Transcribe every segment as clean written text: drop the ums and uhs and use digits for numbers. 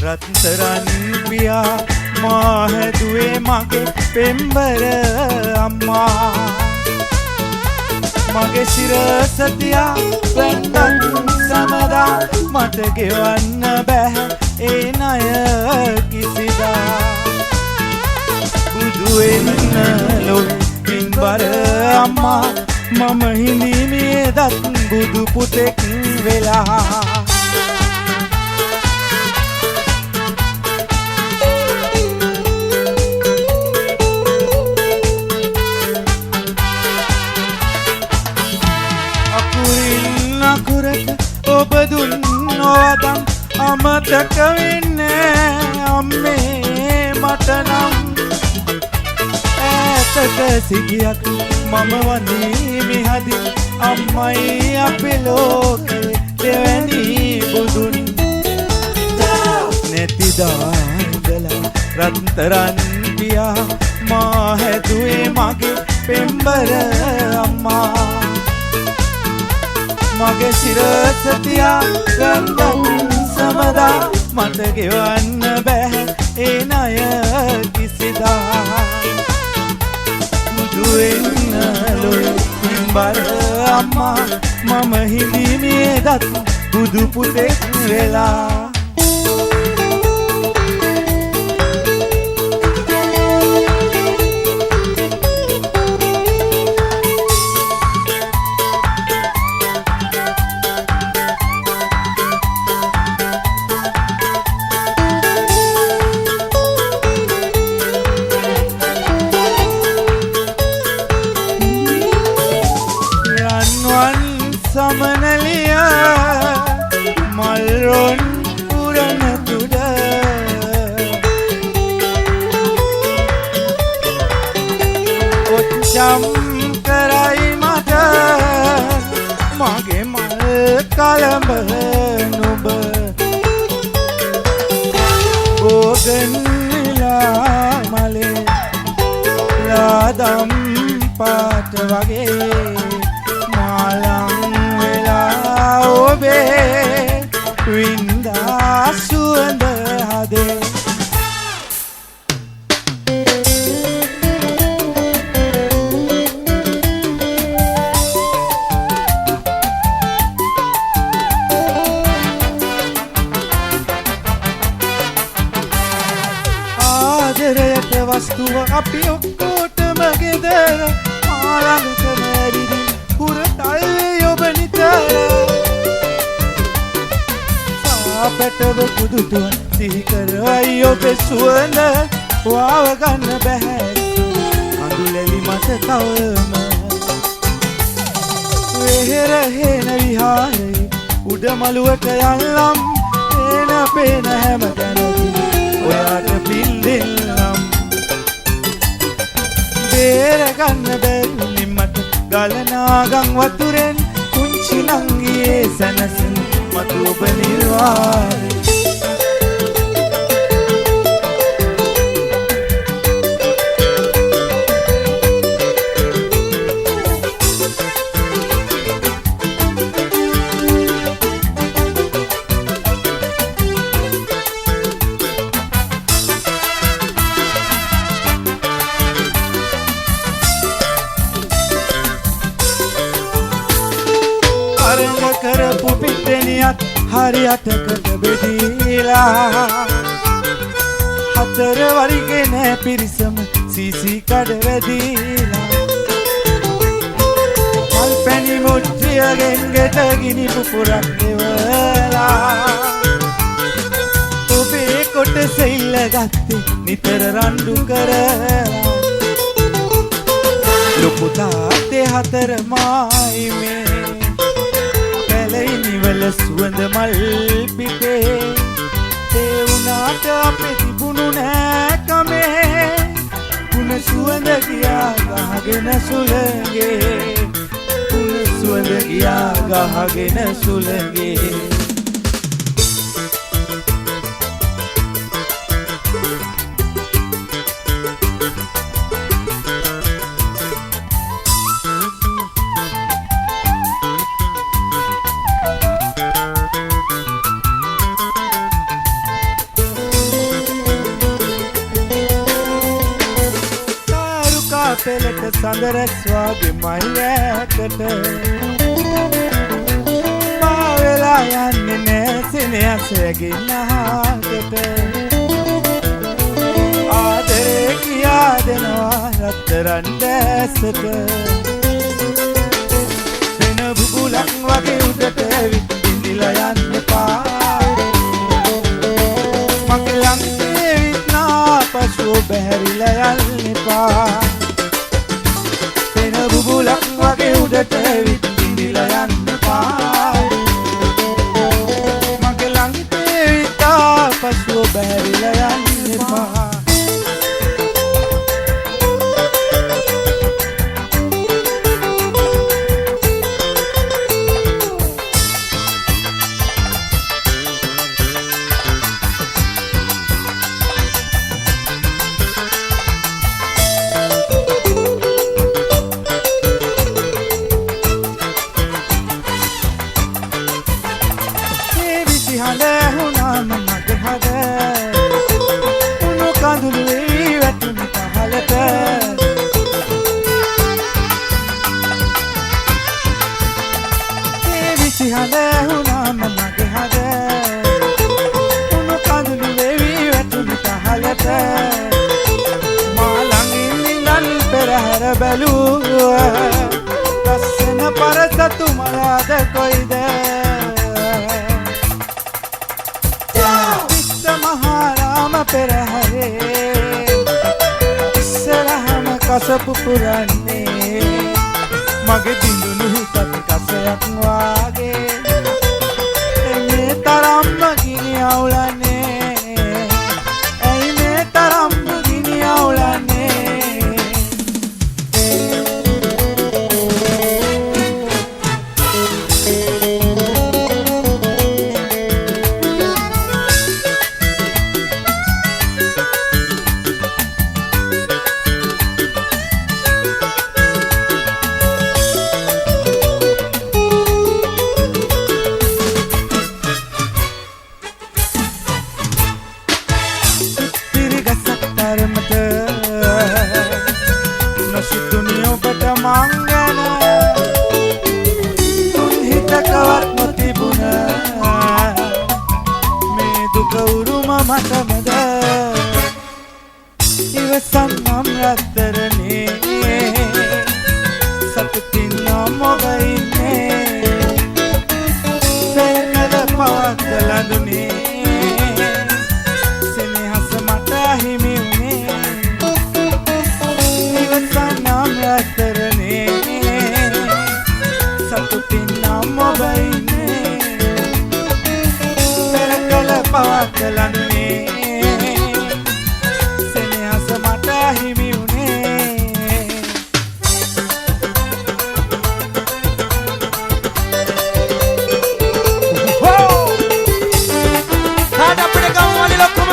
රත්තරන් පියා මා හැදුවේ මගේ පෙම්බර අම්මා මගේ සිරස තියා වැන්දන් සමදා මට ගෙවන්න බෑ ඒ ණය කිසිදා බුදු වෙන්න ලොවේ පින්බර අම්මා මම හිඳීමේ දත් බුදු පුතෙක් වෙලා අකුරට ඔබ දුන් නොවදන් අමතක වෙන්නේ අම්මේ මට නම් ඈතක සිටියත් මම වඳී මිහදි අම්මයි අපේ ලෝකේ දෙවැනි බුදුන් නැතිදා ඉඳලා රත්තරන් පියා මා හැදුවේ මගේ පෙම්බර අම්මා මගේ සිරස තියා වැන්දන් සමදා මට ගෙවන්න බෑ ඒ ණය කිසිදා බුදු වෙන්න ලොවේ පින්බර අම්මා මම හිඳීමේ දත් බුදු පුතෙක් වෙලා සමනලිය මල්රොන් පුරන තුඩ ඔච්චම් කරයි මට මගේ මල් කලඹ නුඹ ඕගන්ලා මලේ ලාදම් පාට වගේ ඔබේ වින්දා සුවඳ හදේ ආදරයට වස්තුව අපි ඔක්කොටම ගෙදර ආලංක මැරිදි පුරතල් ඔබ නිතර පැටව කුදුටුවන් සිහි කරවයි ඔබේ සුවඳ වාව ගන්න බැහැ අඳුලැලි මත තවම වෙහෙර හේන විහාරේ උඩ මළුවට යල්ලම් පේන හැම තැනදී ඔයාට පිල්ලෙල්ලම් බේර ගන්න බැරි මට ගලනාගම් වතුරෙන් කුංචි නංගියේ සනසන මතු ඔබ නිර්වාණය අරඟ කරපු පිටෙනියත් හරියටකට බෙදීලා හතර වරිගෙන පිරිසම සීසී කඩ වැදීලා මල් පැණි මුට්ටියගෙන් ගෙට ගිනි පුපුරක් දෙවලා ඔබේ කොටස ඉල්ලගත්තේ නිතර රණ්ඩු කරලා ලොකු තාත්තේ හතර මායිමේ නිවල සුවඳ මල් පිටේ ඒ වුණාට අපේ තිබුණු නෑ කමේ කුණ සුවඳ ගියා ගහගෙන සුළඟේ කුණ සුවඳ ගියා ගහගෙන සුළඟේ පෙළට සඳරස් වාගේ මයියකට පාවෙලා යන්නේ නෑ සෙනෙහසකින් අහකට ආදරේ කියා දෙනවා රත්තරන් දැසට වෙන බුබුලක් වගේ උඩට ඇවිත් ඉඳිලා යන්න එපා මගේ ළඟේ විත්නා පසුව බැහැරිලා යන්න එපා වෙන බුබුලක් වගේ උඩට ඇවිත් ඉඳිලා යන්න එපා මගේ ළඟේ විත්නා පසුව බැහැරිලා යන්න එපා හුණාම මගේ හද උණු කඳුළු වෙවි වැටුණු පහළට ඒ විසිහල හුණාම මගේ හද උණු කඳුළු වෙවි වැටුණු පහළට මා ළඟින් ඉඳන් පෙරහැර බැලුවා ලස්සන පරසතු මලාද කොයිද පෙරහැරේ ඉස්සරහම කසපු පුරන්නේ මගේ දිඳුණු හිතත් කසයක් වාගේ මේ තරම්ම ගිනි අවුලන්නේ ඇයි මේ තරම්ම ගිනි අවුලන්නේ නොසිතුනි ඔබට මංගන තුන් හිතකවත් නොතිබුණ මේ දුක උරුම මටමද ඉවසන්නම් රත්තරනේ සතුටින් නම් ඔබ ඉන්නේ සේකද පවත් ලඳුනේ සෙනෙහස මට හිමි රත්තරනේ සතුටින් නම් ඔබ ඉන්නේ පෙරකල පවත් ලන්නේ සෙනෙහස මට හිමි වුණේ අපිට ගමු වලි ලොක්කම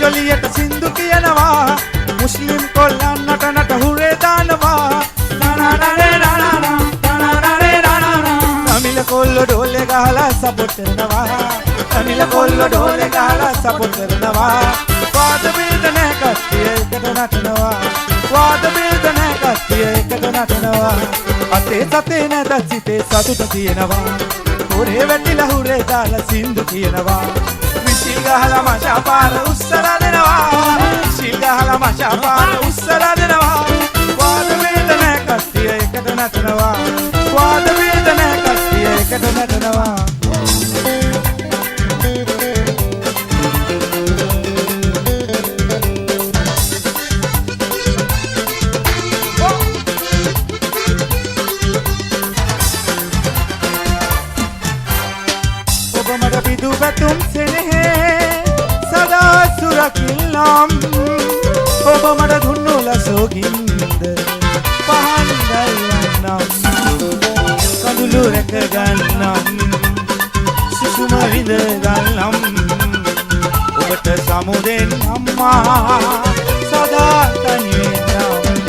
ජොලියට සින්දු කියනවා මුස්ලිම් කොල්ලන්නට නට හුරේ දානවා තමිල කොල්ලෝ ඩෝලේ ගහලා සපෝට් කරනවා තමිල කොල්ලෝ ඩෝලේ ගහලා සපෝට් කරනවා වාද බිල්ද නැහැ කට්ටිය එකට නටනවා වාද බිල්ද නැහැ කට්ටිය එකට නටනවා අතේ සතේ නැද සිතේ සතුට තියෙනවා හුරේ වැටිලා හුරේ දාලා සින්දු කියනවා විසිල් ගහලා මචා පාර උස්සලා දෙනවා විසිල් ගහලා මචා පාර උස්සලා දෙනවා වාද වේද නැහැ කට්ටිය එකට නටනවා වාද වේද නැහැ කට්ටිය එකට නටනවා ඔබ මට පිටු පැතුම් සෙනෙහේ සදා සුරකින්නම් ඔබ මට දුන්නු ලසෝගින්ද පහන් දල්වන්නම් කඳුළු රැක ගන්නම් සුසුම විඳ ගන්නම් ඔබට සමුදෙන් අම්මා සදා තනිවෙන්නම්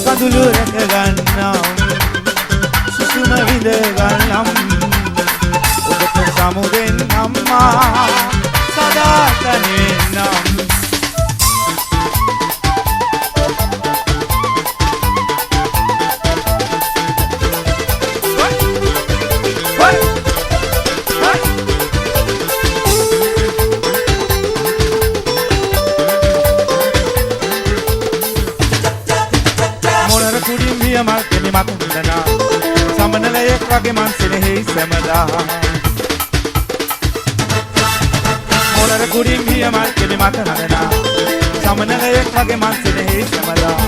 කඳුළු රැක ගන්නම් සුසුම විඳ ගන්නම් ඔබට සමුදෙන් අම්මා සදා තනිවෙන්නම් නම් මල් කෙනි මත හඳනා සමනලයක් වගේ මං සෙනෙහි සැමදා මොනර කුඩින් ගිය මල් කෙනි මත හඳනා සමනලයක් වගේ මං සෙනෙහි සැමදා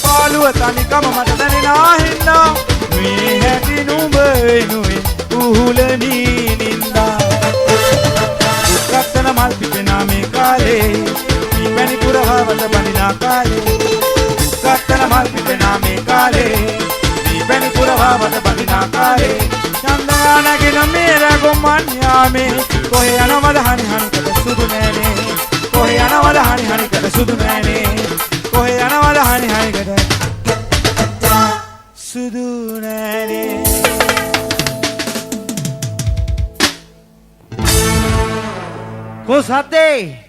පාළුව තනිකම මට දැනෙනා හින්දා මේ හැටි නුඹ වෙනුවෙන් උහුලනී නින්දා දුක්ඛතන මල් පිපෙනා මේ කාලේ පිපැණි පුරහවත බඳිනා කාලේ දුක්ඛතන මල් පිපෙනා මේ කාලේ පිපැණි පුරහවත බඳිනා කාලේ චන්දනා නැගෙන මේ රගොම්මන් යාමේ කොහේ යනවද හනි හනිකට සුදු නෑනේ කොහේ යනවද හනි හනිකට සුදු නෑනේ කොහේ යනවද හනි හනිකට සුදු නෑනේ කොසද්දේ